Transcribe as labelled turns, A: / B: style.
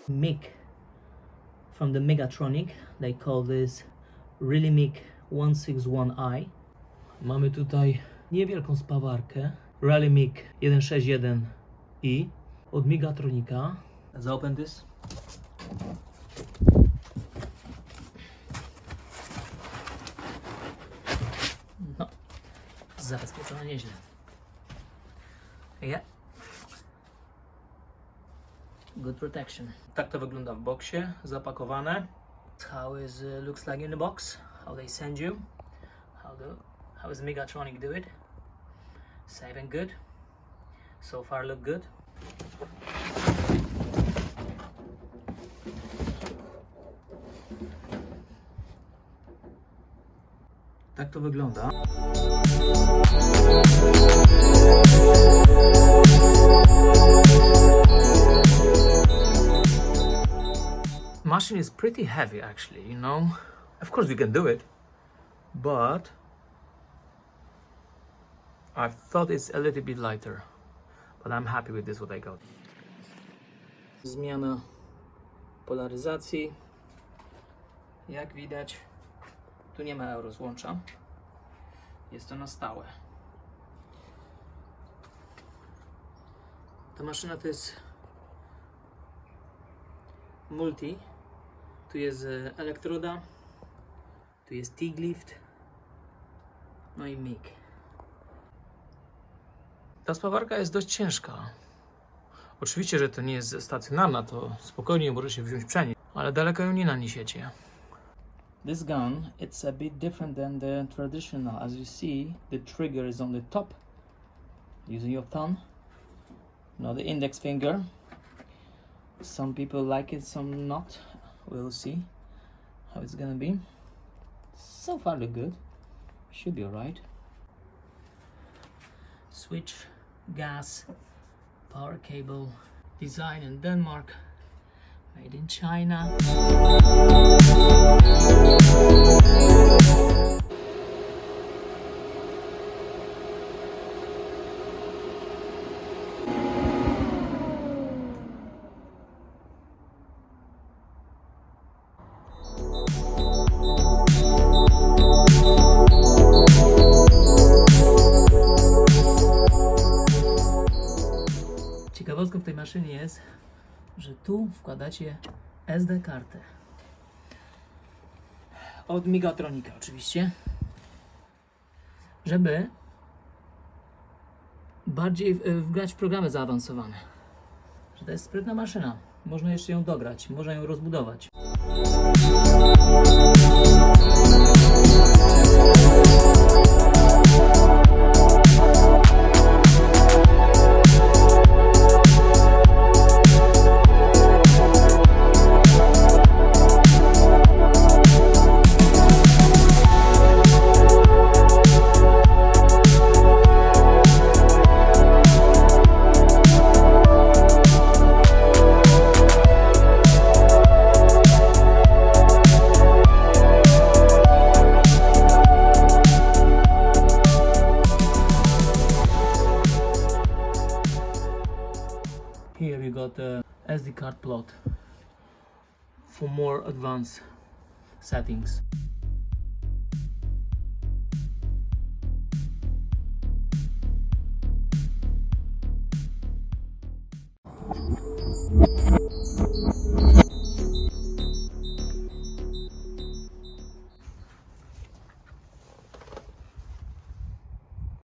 A: MIG from the Migatronic. They call this Really MIG 161i. Mamy tutaj niewielką spawarkę Rally MIG 161i od Migatronika. Let's open this. No, zabezpieczone nieźle. Yeah. Good protection. Tak to wygląda w boksie, zapakowane. How is looks like in the box? How they send you? How is Migatronic do it? Safe and good. So far look good. Tak to wygląda. Machine is pretty heavy actually, you know. Of course we can do it, but I thought it's a little bit lighter, but I'm happy with this what I got. Zmiana polaryzacji. Jak widać, tu nie ma rozłącza. Jest to na stałe. Ta maszyna to jest multi. Tu jest elektroda, tu jest TIG lift, no i MIG. Ta spawarka jest dość ciężka. Oczywiście, że to nie jest stacjonarna, to spokojnie może się wziąć przenieść, ale daleko ją nie naniesiecie. This gun, it's a bit different than the traditional. As you see, the trigger is on the top, using your thumb, not the index finger. Some people like it, some not. We'll see how it's gonna be. So far look good. Should be alright. Switch, gas, power cable, design in Denmark, made in China. Ciekawostką w tej maszynie jest, że tu wkładacie SD kartę od Migatronika oczywiście, żeby bardziej wgrać w programy zaawansowane. Że to jest sprytna maszyna, można jeszcze ją dograć, można ją rozbudować. Here we got the SD card plot for more advanced settings.